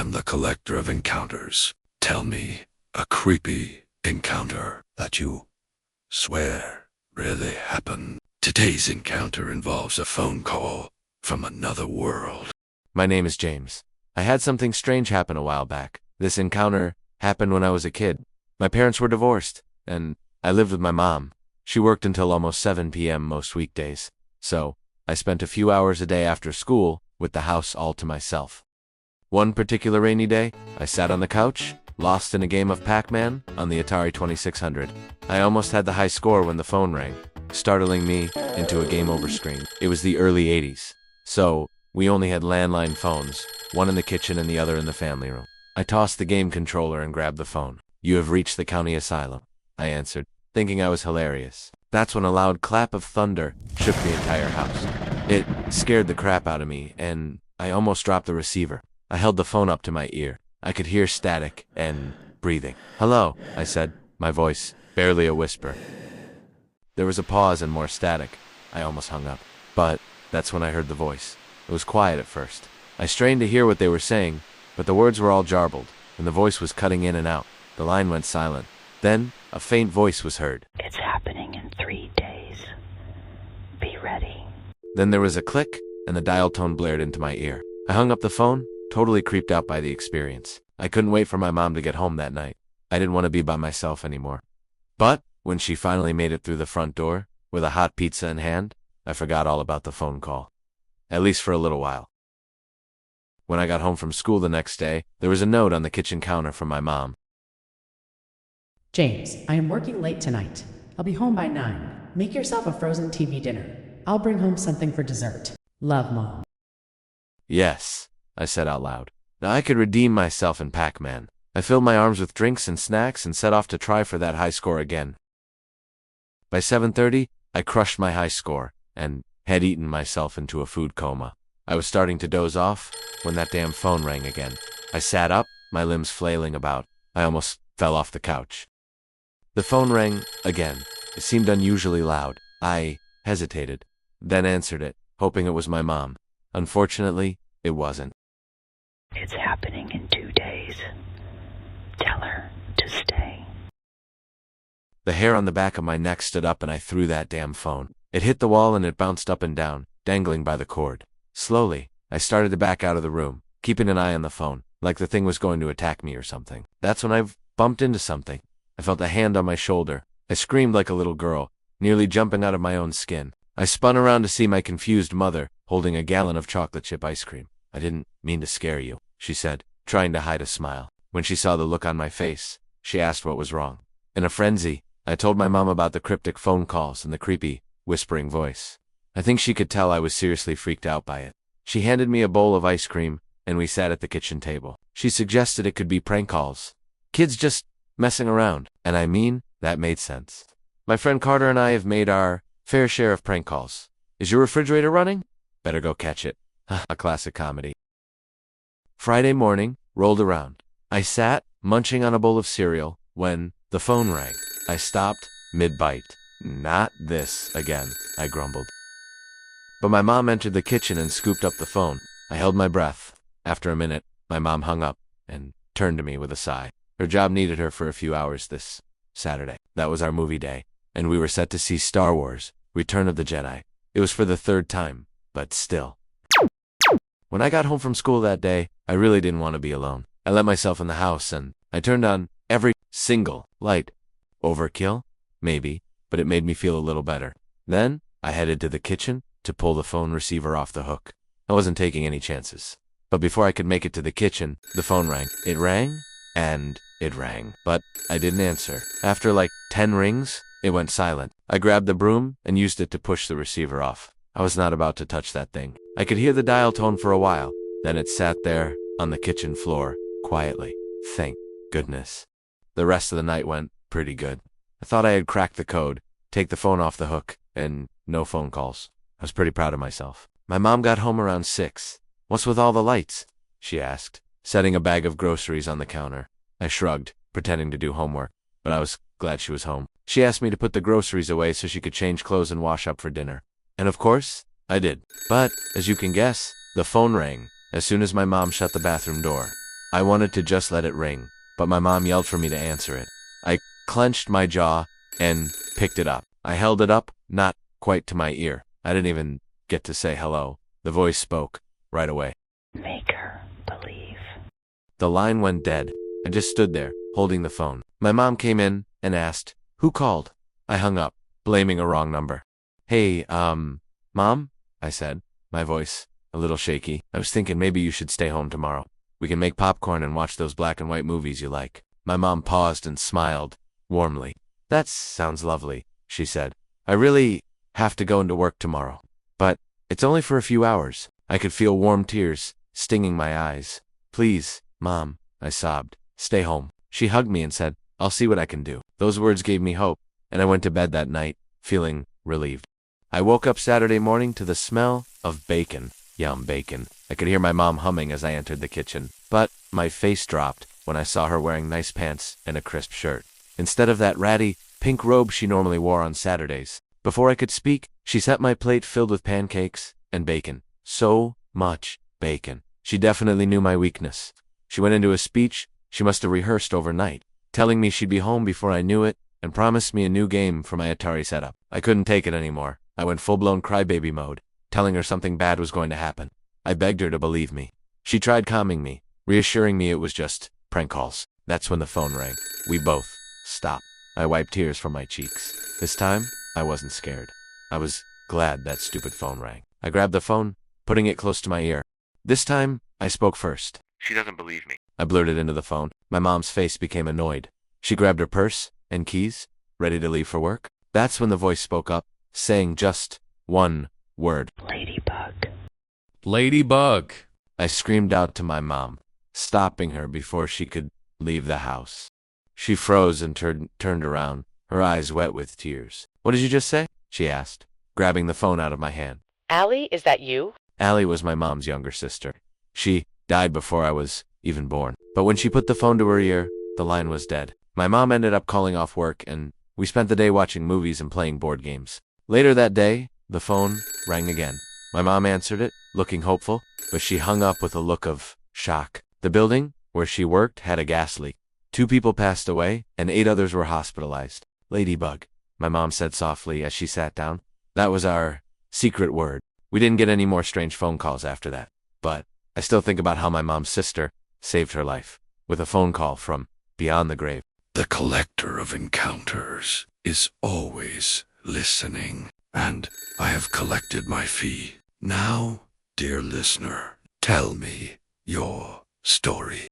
am the collector of encounters. Tell me a creepy encounter that you swear really happened. Today's encounter involves a phone call from another world. My name is James. I had something strange happen a while back. This encounter happened when I was a kid. My parents were divorced, and I lived with my mom. She worked until almost 7 p.m. most weekdays, so I spent a few hours a day after school with the house all to myself. One particular rainy day, I sat on the couch, lost in a game of Pac-Man on the Atari 2600. I almost had the high score when the phone rang, startling me into a game over screen. It was the early 80s, so we only had landline phones, one in the kitchen and the other in the family room. I tossed the game controller and grabbed the phone. "You have reached the county asylum," I answered, thinking I was hilarious. That's when a loud clap of thunder shook the entire house. It scared the crap out of me, and I almost dropped the receiver. I held the phone up to my ear. I could hear static and breathing. "Hello," I said, my voice barely a whisper. There was a pause and more static. I almost hung up. But that's when I heard the voice. It was quiet at first. I strained to hear what they were saying, but the words were all jarbled, and the voice was cutting in and out. The line went silent. Then a faint voice was heard. "It's happening in 3 days. Be ready." Then there was a click, and the dial tone blared into my ear. I hung up the phone, totally creeped out by the experience. I couldn't wait for my mom to get home that night. I didn't want to be by myself anymore. But when she finally made it through the front door, with a hot pizza in hand, I forgot all about the phone call. At least for a little while. When I got home from school the next day, there was a note on the kitchen counter from my mom. "James, I am working late tonight. I'll be home by 9. Make yourself a frozen TV dinner. I'll bring home something for dessert. Love, Mom." Yes, I said out loud. Now I could redeem myself in Pac-Man. I filled my arms with drinks and snacks and set off to try for that high score again. By 7:30, I crushed my high score and had eaten myself into a food coma. I was starting to doze off when that damn phone rang again. I sat up, my limbs flailing about. I almost fell off the couch. The phone rang again. It seemed unusually loud. I hesitated, then answered it, hoping it was my mom. Unfortunately, it wasn't. "It's happening in 2 days. Tell her to stay." The hair on the back of my neck stood up and I threw that damn phone. It hit the wall and it bounced up and down, dangling by the cord. Slowly, I started to back out of the room, keeping an eye on the phone, like the thing was going to attack me or something. That's when I bumped into something. I felt a hand on my shoulder. I screamed like a little girl, nearly jumping out of my own skin. I spun around to see my confused mother holding a gallon of chocolate chip ice cream. "I didn't mean to scare you," she said, trying to hide a smile. When she saw the look on my face, she asked what was wrong. In a frenzy, I told my mom about the cryptic phone calls and the creepy, whispering voice. I think she could tell I was seriously freaked out by it. She handed me a bowl of ice cream, and we sat at the kitchen table. She suggested it could be prank calls. Kids just messing around, and I mean, that made sense. My friend Carter and I have made our fair share of prank calls. "Is your refrigerator running? Better go catch it." A classic comedy. Friday morning rolled around. I sat, munching on a bowl of cereal, when the phone rang. I stopped, mid-bite. "Not this again," I grumbled. But my mom entered the kitchen and scooped up the phone. I held my breath. After a minute, my mom hung up and turned to me with a sigh. Her job needed her for a few hours this Saturday. That was our movie day, and we were set to see Star Wars, Return of the Jedi. It was for the 3rd time, but still. When I got home from school that day, I really didn't want to be alone. I let myself in the house, and I turned on every single light. Overkill? Maybe, but it made me feel a little better. Then, I headed to the kitchen to pull the phone receiver off the hook. I wasn't taking any chances. But before I could make it to the kitchen, the phone rang. It rang, and it rang. But I didn't answer. After like 10 rings, it went silent. I grabbed the broom and used it to push the receiver off. I was not about to touch that thing. I could hear the dial tone for a while. Then it sat there on the kitchen floor, quietly. Thank goodness. The rest of the night went pretty good. I thought I had cracked the code, take the phone off the hook, and no phone calls. I was pretty proud of myself. My mom got home around 6. "What's with all the lights?" she asked, setting a bag of groceries on the counter. I shrugged, pretending to do homework, but I was glad she was home. She asked me to put the groceries away so she could change clothes and wash up for dinner. And of course, I did. But, as you can guess, the phone rang as soon as my mom shut the bathroom door. I wanted to just let it ring, but my mom yelled for me to answer it. I clenched my jaw and picked it up. I held it up, not quite to my ear. I didn't even get to say hello. The voice spoke right away. Make her believe. The line went dead. I just stood there, holding the phone. My mom came in and asked, "Who called?" I hung up, blaming a wrong number. "Hey, Mom?" I said, my voice a little shaky. "I was thinking maybe you should stay home tomorrow. We can make popcorn and watch those black and white movies you like." My mom paused and smiled warmly. "That sounds lovely," she said. "I really have to go into work tomorrow. But it's only for a few hours." I could feel warm tears stinging my eyes. "Please, Mom," I sobbed. "Stay home." She hugged me and said, "I'll see what I can do." Those words gave me hope, and I went to bed that night, feeling relieved. I woke up Saturday morning to the smell of bacon. Yum, bacon. I could hear my mom humming as I entered the kitchen, but my face dropped when I saw her wearing nice pants and a crisp shirt, instead of that ratty, pink robe she normally wore on Saturdays. Before I could speak, she set my plate filled with pancakes and bacon. So much bacon. She definitely knew my weakness. She went into a speech she must have rehearsed overnight, telling me she'd be home before I knew it, and promised me a new game for my Atari setup. I couldn't take it anymore. I went full-blown crybaby mode, telling her something bad was going to happen. I begged her to believe me. She tried calming me, reassuring me it was just prank calls. That's when the phone rang. We both stopped. I wiped tears from my cheeks. This time, I wasn't scared. I was glad that stupid phone rang. I grabbed the phone, putting it close to my ear. This time, I spoke first. She doesn't believe me. I blurted into the phone. My mom's face became annoyed. She grabbed her purse and keys, ready to leave for work. That's when the voice spoke up, saying just one word. Ladybug. Ladybug. I screamed out to my mom, stopping her before she could leave the house. She froze and turned around, her eyes wet with tears. "What did you just say?" she asked, grabbing the phone out of my hand. Allie, is that you? Allie was my mom's younger sister. She died before I was even born. But when she put the phone to her ear, the line was dead. My mom ended up calling off work, and we spent the day watching movies and playing board games. Later that day, the phone rang again. My mom answered it, looking hopeful, but she hung up with a look of shock. The building where she worked had a gas leak. 2 people passed away, and 8 others were hospitalized. "Ladybug," my mom said softly as she sat down. "That was our secret word." We didn't get any more strange phone calls after that, but I still think about how my mom's sister saved her life with a phone call from beyond the grave. The collector of encounters is always listening, and I have collected my fee. Now, dear listener, tell me your story.